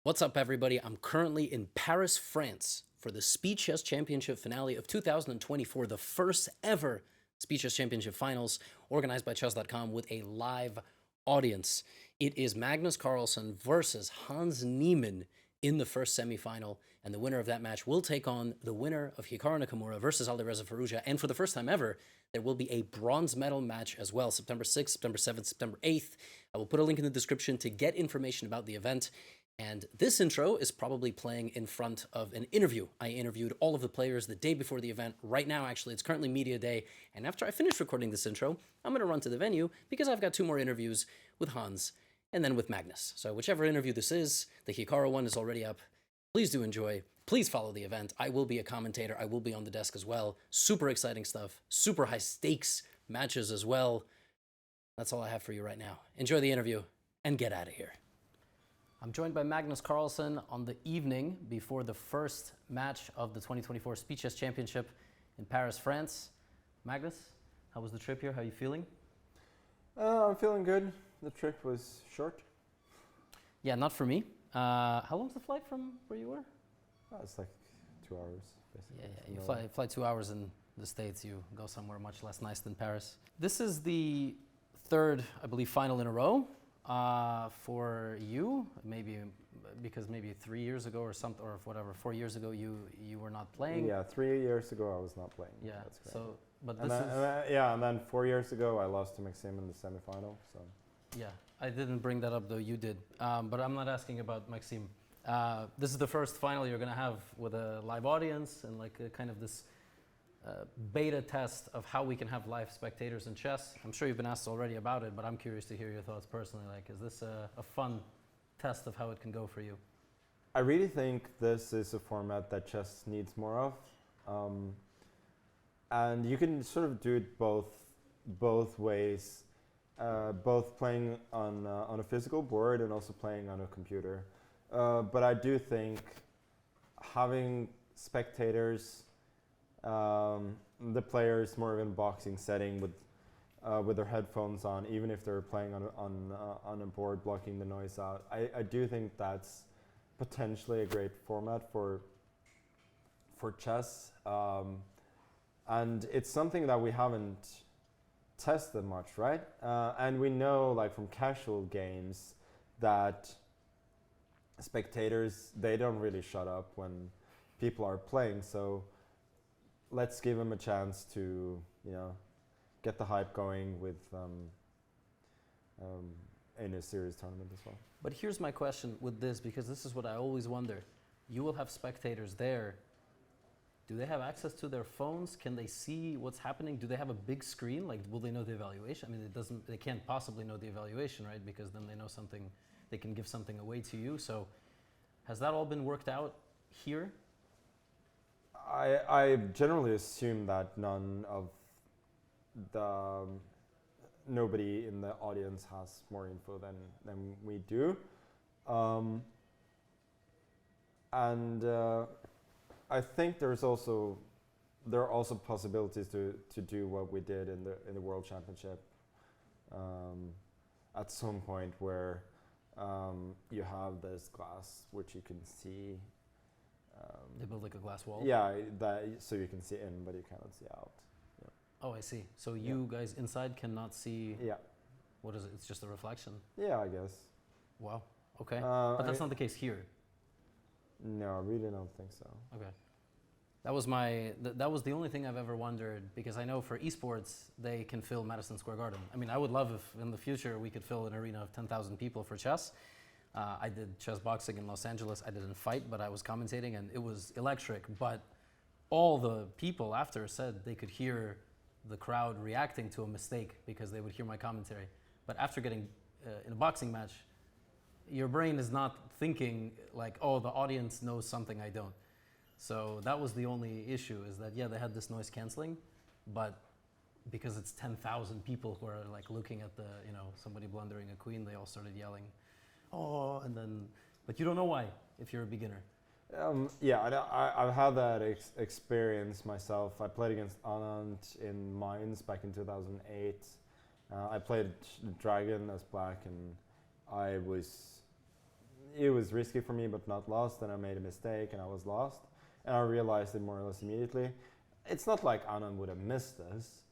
What's up, everybody? I'm currently in Paris, France for the Speed Chess Championship finale of 2024, the first ever Speed Chess Championship finals organized by Chess.com with a live audience. It is Magnus Carlsen versus Hans Niemann in the first semifinal, and the winner of that match will take on the winner of Hikaru Nakamura versus Alireza Firouzja. And for the first time ever, there will be a bronze medal match as well, September 6th, September 7th, September 8th. I will put a link in the description to get information about the event. And this intro is probably playing in front of an interview. I interviewed all of the players the day before the event. Right now, actually, it's currently media day. And after I finish recording this intro, I'm going to run to the venue because I've got 2 more interviews with Hans and then with Magnus. So whichever interview this is, the Hikaru one is already up. Please do enjoy. Please follow the event. I will be a commentator. I will be on the desk as well. Super exciting stuff. Super high stakes matches as well. That's all I have for you right now. Enjoy the interview and get out of here. I'm joined by Magnus Carlsen on the evening before the first match of the 2024 Speed Chess Championship in Paris, France. Magnus, how was the trip here? How are you feeling? I'm feeling good. The trip was short. Yeah, not for me. How long's the flight from where you were? It's like 2 hours, basically. Yeah, you fly 2 hours in the States. You go somewhere much less nice than Paris. This is the third, I believe, final in a row. For you, maybe because maybe 3 years ago or something, or whatever, 4 years ago you were not playing. Yeah, 3 years ago I was not playing. Yeah, that's correct. so but and this then, and then 4 years ago I lost to Maxim in the semifinal. So yeah, I didn't bring that up though. You did, but I'm not asking about Maxim. This is the first final you're gonna have with a live audience and like a kind of this beta test of how we can have live spectators in chess. I'm sure you've been asked already about it, but I'm curious to hear your thoughts personally. Like, is this a fun test of how it can go for you? I really think this is a format that chess needs more of, and you can sort of do it both ways, both playing on a physical board and also playing on a computer. But I do think having spectators, the players more in a boxing setting with their headphones on, even if they're playing on a board blocking the noise out. I do think that's potentially a great format for chess, and it's something that we haven't tested much, right? And we know, like from casual games, that spectators, they don't really shut up when people are playing. So let's give them a chance to, get the hype going with in a serious tournament as well. But here's my question with this, because this is what I always wonder. You will have spectators there. Do they have access to their phones? Can they see what's happening? Do they have a big screen? Like, will they know the evaluation? I mean, they can't possibly know the evaluation, right? Because then they know something, they can give something away to you. So has that all been worked out here? I generally assume that nobody in the audience has more info than we do, and I think there are also possibilities to do what we did in the World Championship at some point, where you have this glass which you can see. They build like a glass wall? Yeah, so you can see in, but you cannot see out. Yeah. Oh, I see. So you guys inside cannot see. Yeah. What is it? It's just a reflection? Yeah, I guess. Wow. Okay. But that's not the case here. No, I really don't think so. Okay. That was that was the only thing I've ever wondered, because I know for esports, they can fill Madison Square Garden. I mean, I would love if in the future we could fill an arena of 10,000 people for chess. I did chess boxing in Los Angeles. I didn't fight, but I was commentating, and it was electric. But all the people after said they could hear the crowd reacting to a mistake because they would hear my commentary. But after getting in a boxing match, your brain is not thinking like, oh, the audience knows something I don't. So that was the only issue, is that, yeah, they had this noise canceling, but because it's 10,000 people who are like looking at somebody blundering a queen, they all started yelling, oh, and then, but you don't know why if you're a beginner. Yeah, I've had that experience myself. I played against Anand in Mainz back in 2008. I played Dragon as black, and I was it was risky for me, but not lost. And I made a mistake, and I was lost, and I realized it more or less immediately. It's not like Anand would have missed this,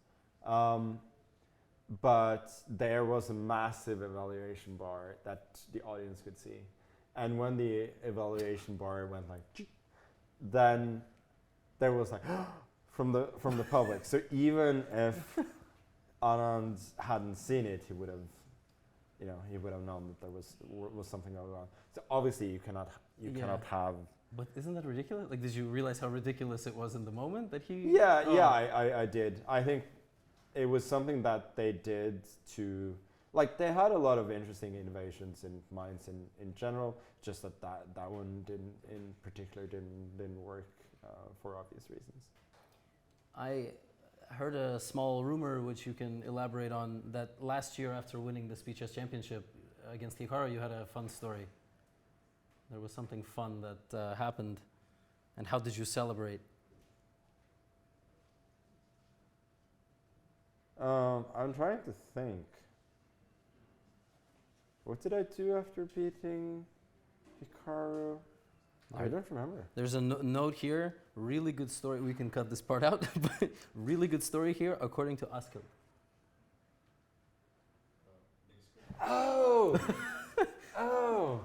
but there was a massive evaluation bar that the audience could see, and when the evaluation bar went like, then there was like from the public. So even if Anand hadn't seen it, he would have, he would have known that there was something going on. So obviously you cannot have. But isn't that ridiculous? Like, did you realize how ridiculous it was in the moment that he? I did. I think it was something that they did to, like, they had a lot of interesting innovations in mines in general. Just that one didn't work for obvious reasons. I heard a small rumor, which you can elaborate on, that last year after winning the Speed Chess Championship against Hikaru, you had a fun story. There was something fun that happened, and how did you celebrate? I'm trying to think. What did I do after beating Hikaru? I don't remember. There's a note here. Really good story. We can cut this part out. But really good story here, according to Askil. Oh! Oh!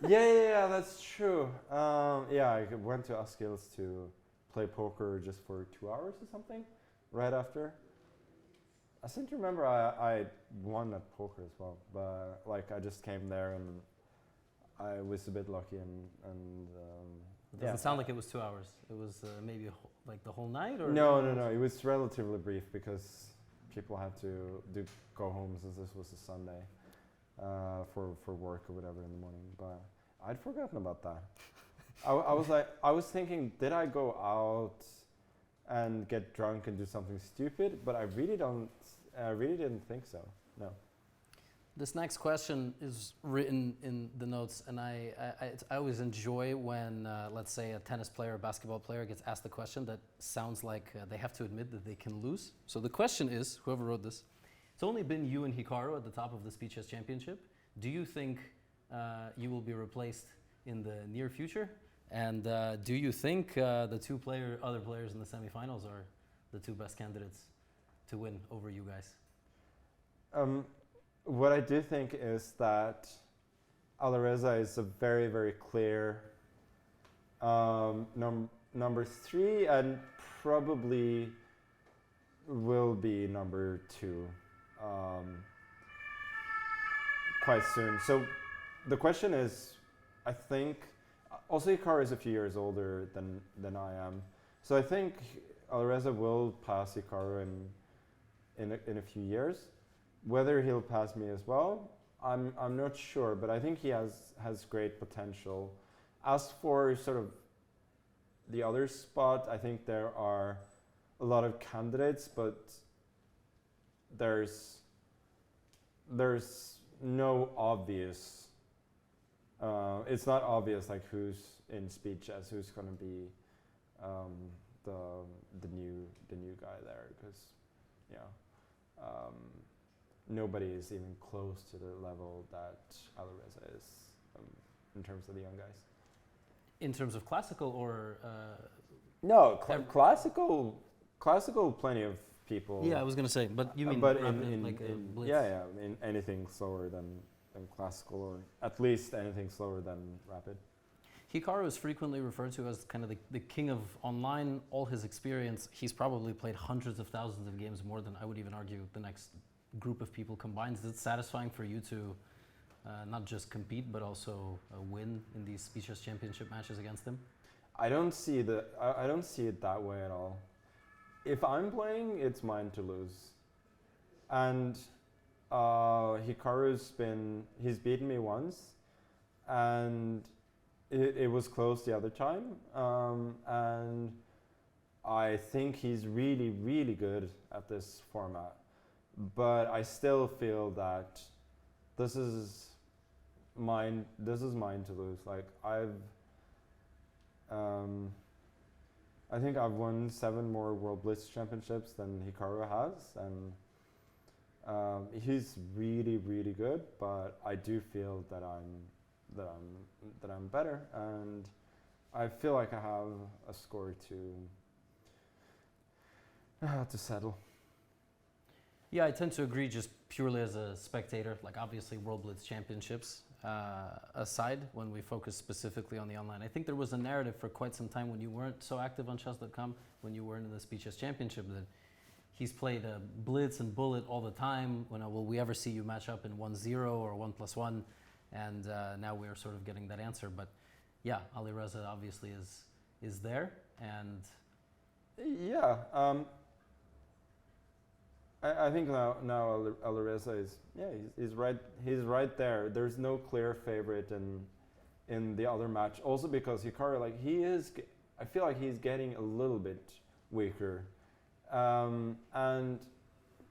Yeah, that's true. I went to Askil's to play poker just for 2 hours or something, right after. I seem to remember I won at poker as well, but like I just came there and I was a bit lucky and It doesn't sound like it was 2 hours. It was maybe like the whole night, or no. It was relatively brief because people had to go home since this was a Sunday for work or whatever in the morning. But I'd forgotten about that. I was thinking, did I go out and get drunk and do something stupid? But I really didn't think so. No. This next question is written in the notes, and I always enjoy when, let's say, a tennis player or basketball player gets asked a question that sounds like they have to admit that they can lose. So the question is, whoever wrote this, it's only been you and Hikaru at the top of the Speed Chess Championship. Do you think you will be replaced in the near future? And do you think the other players in the semifinals are the two best candidates to win over you guys? What I do think is that Alireza is a very, very clear number 3 and probably will be number 2 quite soon. So the question is, I think, also Hikaru is a few years older than I am. So I think Alireza will pass Hikaru in a few years. Whether he'll pass me as well, I'm not sure, but I think he has great potential. As for sort of the other spot, I think there are a lot of candidates, but there's no obvious. It's not obvious like who's in speed chess, who's going to be the new guy there, because nobody is even close to the level that Alireza is in terms of the young guys. In terms of classical or? No, classical. Plenty of people. Yeah, I was gonna say, but you mean but rapid, in Blitz? in anything slower than classical, or at least anything slower than rapid. Hikaru is frequently referred to as kind of the king of online. All his experience, he's probably played hundreds of thousands of games, more than I would even argue the next group of people combined. Is it satisfying for you to not just compete but also win in these Speed Chess Championship matches against him? I don't see it that way at all. If I'm playing, it's mine to lose. And he's beaten me once, and it was close the other time. And I think he's really, really good at this format. But I still feel that this is mine to lose. Like I think I've won 7 more World Blitz championships than Hikaru has, and he's really, really good. But I do feel that I'm that I'm better, and I feel like I have a score to settle. Yeah, I tend to agree just purely as a spectator, like obviously World Blitz Championships aside, when we focus specifically on the online. I think there was a narrative for quite some time when you weren't so active on chess.com, when you weren't in the Speed Chess Championship, that he's played Blitz and Bullet all the time. Will we ever see you match up in 1-0 or 1+1? And now we're sort of getting that answer. But yeah, Alireza obviously is there. And yeah, I think now Alireza is he's right there. There's no clear favorite in the other match. Also because Hikaru, like I feel like he's getting a little bit weaker, and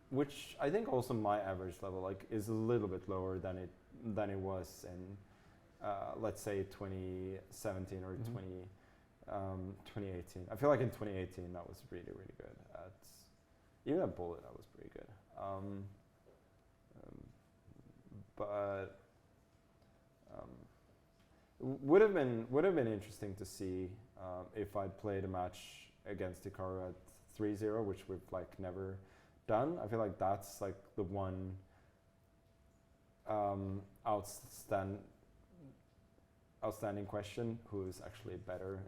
which I think also my average level like is a little bit lower than it was in let's say 2017 or 2018. I feel like in 2018 that was really good. Even at Bullet, that was pretty good. But would have been interesting to see if I'd played a match against Hikaru at 3-0, which we've like never done. I feel like that's like the one outstanding question: who is actually better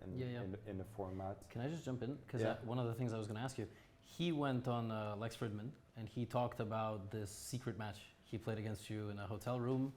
in the format? Can I just jump in? Because one of the things I was going to ask you, he went on Lex Fridman and he talked about this secret match he played against you in a hotel room.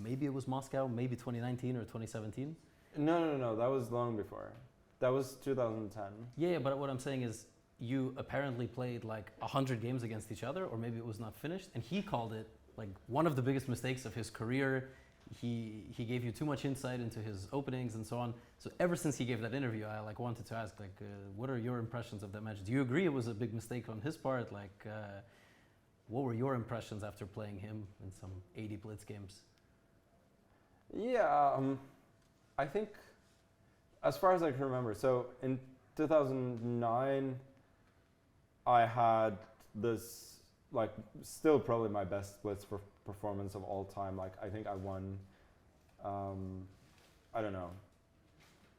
Maybe it was Moscow, maybe 2019 or 2017. No, that was long before. That was 2010. Yeah, but what I'm saying is you apparently played like 100 games against each other, or maybe it was not finished, and he called it like one of the biggest mistakes of his career. He gave you too much insight into his openings and so on. So ever since he gave that interview, I like wanted to ask what are your impressions of that match? Do you agree it was a big mistake on his part? What were your impressions after playing him in some 80 Blitz games? Yeah, I think as far as I can remember, so in 2009, I had this like still probably my best Blitz performance of all time. Like I think I won. I don't know.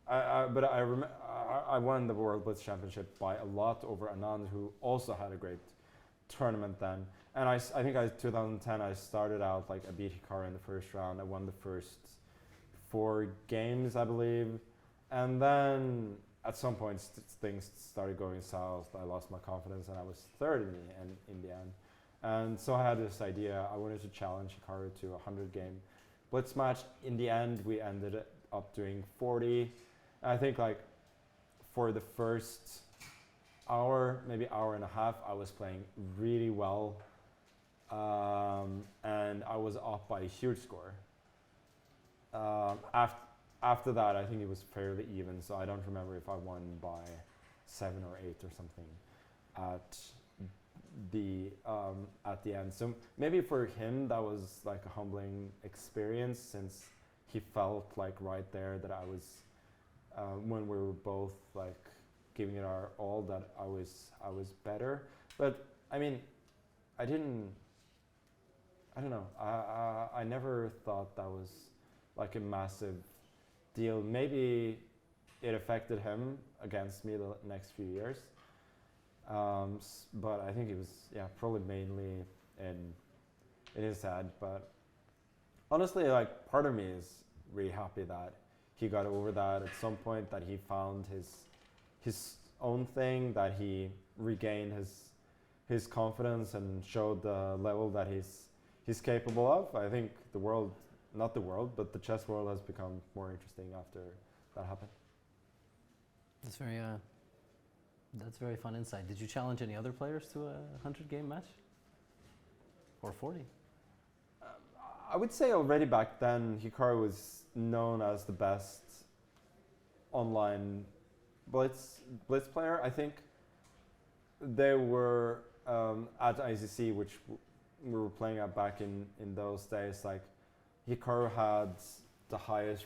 But I won the World Blitz Championship by a lot over Anand, who also had a great tournament then. And I think 2010 I started out like I beat Hikaru in the first round. I won the first 4 games, I believe, and then at some point things started going south. I lost my confidence and I was third in the end. And so I had this idea. I wanted to challenge Hikaru to a 100-game Blitz match. In the end, we ended up doing 40. And I think like for the first hour, maybe hour and a half, I was playing really well. And I was up by a huge score. After that, I think it was fairly even. So I don't remember if I won by 7 or 8 or something at the end. So maybe for him that was like a humbling experience, since he felt like right there that I was when we were both like giving it our all, that I was better. But I mean, I don't know. I never thought that was like a massive deal. Maybe it affected him against me the next few years. But I think it was probably mainly in his head. But honestly, like part of me is really happy that he got over that at some point, that he found his own thing, that he regained his confidence and showed the level that he's capable of. I think but the chess world has become more interesting after that happened. That's very fun insight. Did you challenge any other players to a 100-game match? Or 40? I would say already back then, Hikaru was known as the best online Blitz player. I think they were at ICC, which we were playing at back in those days. Like Hikaru had the highest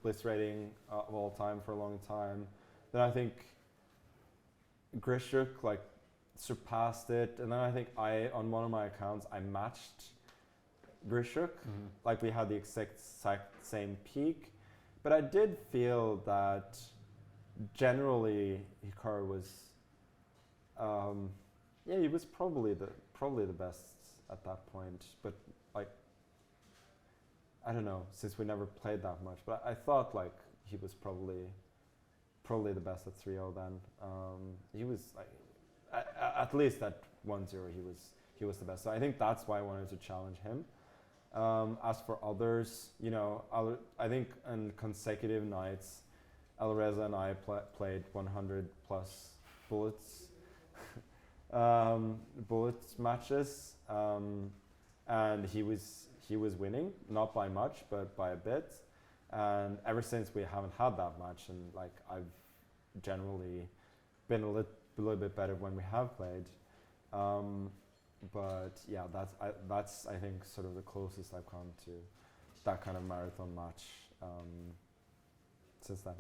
Blitz rating of all time for a long time. Then I think Grishuk like surpassed it, and then I think on one of my accounts I matched Grishuk. Like we had the exact same peak, but I did feel that generally Hikaru was, he was probably the best at that point. But like, I don't know, since we never played that much, but I thought like he was probably the best at 3-0 then. He was like, at least at 1-0 he was the best. So I think that's why I wanted to challenge him. As for others, I think on consecutive nights, Alireza and I played 100 plus bullets matches, and he was winning, not by much, but by a bit. And ever since we haven't had that much, and like I've generally been a little bit better when we have played. But yeah, that's I think sort of the closest I've come to that kind of marathon match since then.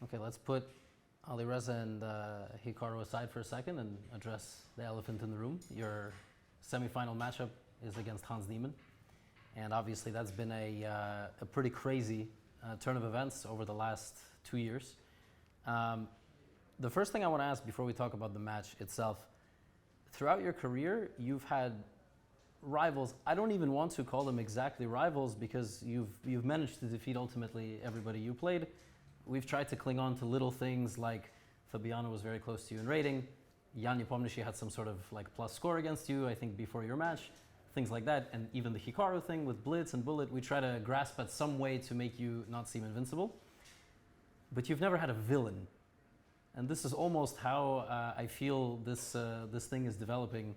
Okay, let's put Alireza and Hikaru aside for a second and address the elephant in the room. Your semi-final matchup is against Hans Niemann, and obviously that's been a pretty crazy turn of events over the last 2 years. The first thing I want to ask before we talk about the match itself, throughout your career, you've had rivals. I don't even want to call them exactly rivals because you've managed to defeat ultimately everybody you played. We've tried to cling on to little things like Fabiano was very close to you in rating. Jan Nepomniachtchi had some sort of like plus score against you, I think, before your match. Things like that. And even the Hikaru thing with Blitz and Bullet, we try to grasp at some way to make you not seem invincible. But you've never had a villain. And this is almost how I feel this thing is developing.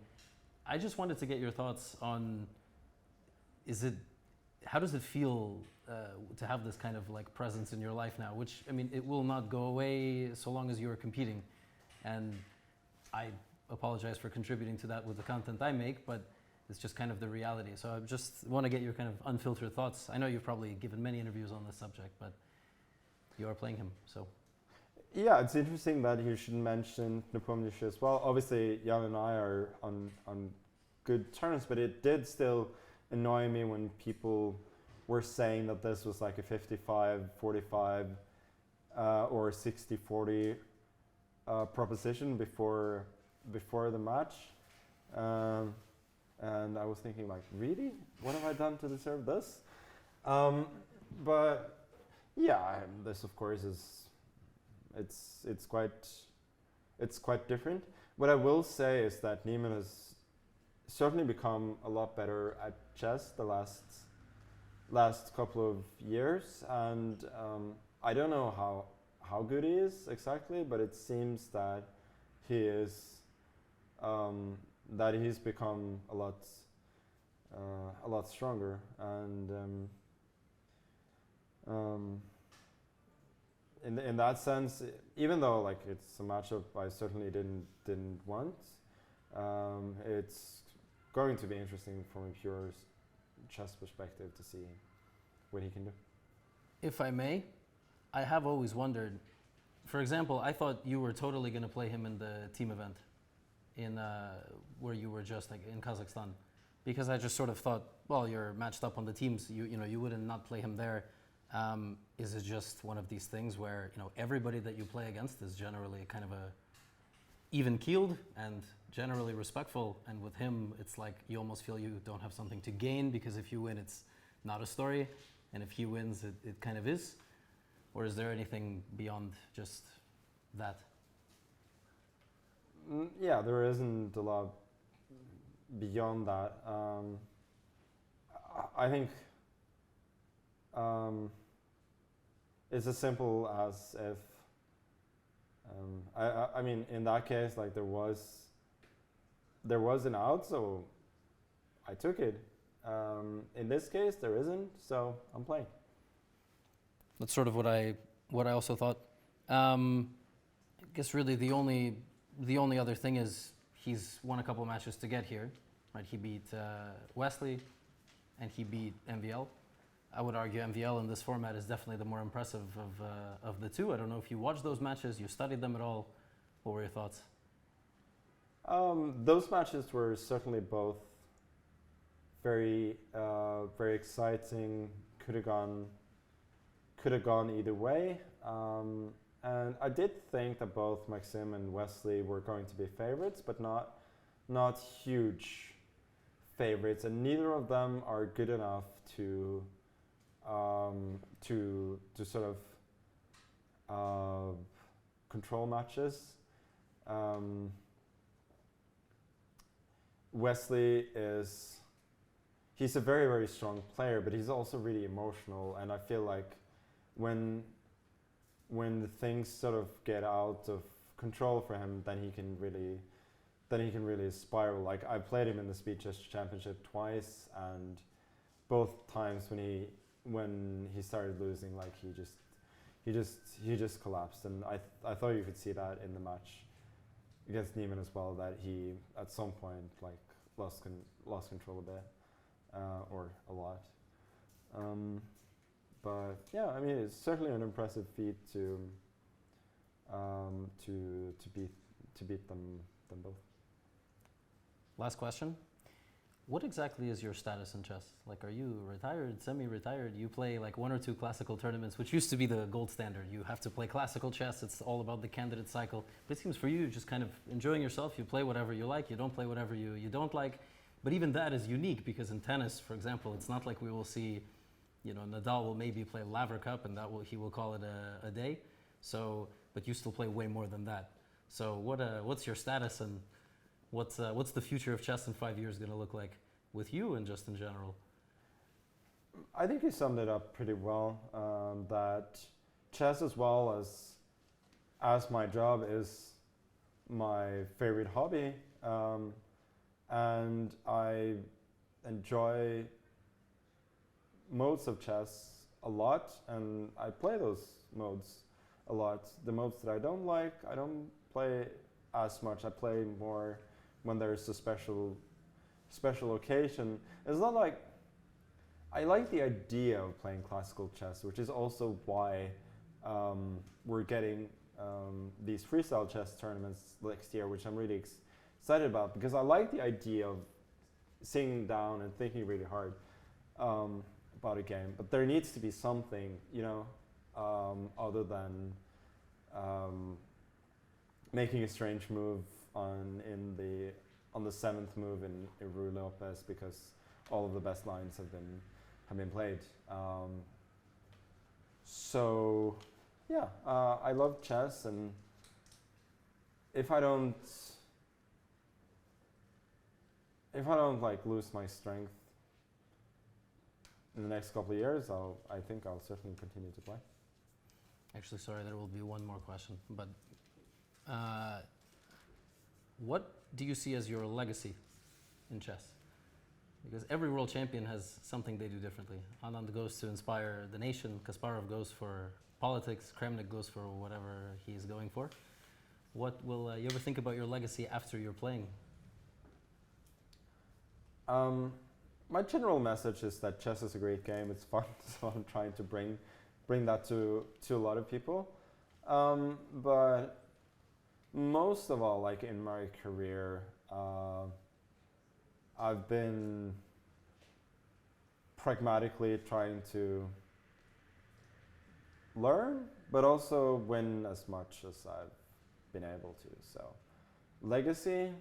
I just wanted to get your thoughts on, how does it feel to have this kind of like presence in your life now? Which, I mean, it will not go away so long as you are competing. And I apologize for contributing to that with the content I make, but it's just kind of the reality. So I just want to get your kind of unfiltered thoughts. I know you've probably given many interviews on this subject, but you are playing him, so. Yeah, it's interesting that you should mention Nepomniachtchi as well. Obviously, Jan and I are on good terms, but it did still annoy me when people were saying that this was like a 55-45 or 60-40 proposition before the match. And I was thinking like, really? What have I done to deserve this? But yeah, this of course is, it's quite different. What I will say is that Niemann has certainly become a lot better at chess the last couple of years, and I don't know how good he is exactly, but it seems that he is that he's become a lot stronger, and in that sense, even though like it's a matchup I certainly didn't want, it's going to be interesting from a pure chess perspective to see what he can do. If I may, I have always wondered, for example, I thought you were totally going to play him in the team event in where you were just like in Kazakhstan, because I just sort of thought, well, you're matched up on the teams, you wouldn't not play him there. Is it just one of these things where everybody that you play against is generally kind of a even-keeled and generally respectful, and with him it's like you almost feel you don't have something to gain because if you win it's not a story, and if he wins it kind of is? Or is there anything beyond just that? Yeah, there isn't a lot beyond that. I think it's as simple as if I mean, in that case, like there was an out, so I took it. In this case, there isn't, so I'm playing. That's sort of what I also thought. I guess really the only other thing is he's won a couple of matches to get here, right? He beat Wesley, and he beat MVL. I would argue MVL in this format is definitely the more impressive of the two. I don't know if you watched those matches, you studied them at all. What were your thoughts? Those matches were certainly both very exciting. Could have gone either way. And I did think that both Maxim and Wesley were going to be favorites, but not huge favorites, and neither of them are good enough to sort of control matches. Wesley he's a very, very strong player, but he's also really emotional, and I feel like when the things sort of get out of control for him, then he can really spiral. Like, I played him in the Speed Chess Championship twice, and both times when he started losing, like he just collapsed, and I thought you could see that in the match against Neiman as well, that he at some point like lost control a bit, or a lot. But yeah, I mean, it's certainly an impressive feat to beat them both. Last question. What exactly is your status in chess? Like, are you retired, semi-retired? You play like 1 or 2 classical tournaments, which used to be the gold standard. You have to play classical chess. It's all about the candidate cycle. But it seems for you, just kind of enjoying yourself. You play whatever you like. You don't play whatever you don't like. But even that is unique, because in tennis, for example, it's not like we will see, Nadal will maybe play Laver Cup, and he will call it a day. So, but you still play way more than that. So what's your status, and what's the future of chess in 5 years going to look like with you and just in general? I think you summed it up pretty well. That chess, as well as my job, is my favorite hobby, and I enjoy modes of chess a lot, and I play those modes a lot. The modes that I don't like, I don't play as much. I play more when there's a special occasion. It's not like I like the idea of playing classical chess, which is also why we're getting these freestyle chess tournaments next year, which I'm really excited about, because I like the idea of sitting down and thinking really hard about a game. But there needs to be something, other than making a strange move on the 7th move in Rue Lopez, because all of the best lines have been played. So yeah, I love chess, and if I don't like lose my strength in the next couple of years, I think I'll certainly continue to play. Actually, sorry, there will be one more question, but what do you see as your legacy in chess? Because every world champion has something they do differently. Anand goes to inspire the nation, Kasparov goes for politics, Kramnik goes for whatever he's going for. What will you ever think about your legacy after you're playing? My general message is that chess is a great game. It's fun, so I'm trying to bring that to a lot of people. But most of all, like in my career, I've been pragmatically trying to learn, but also win as much as I've been able to. So, legacy,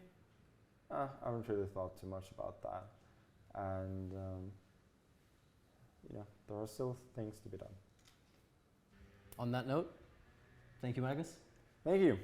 I haven't really thought too much about that. And, there are still things to be done. On that note, thank you, Magnus. Thank you.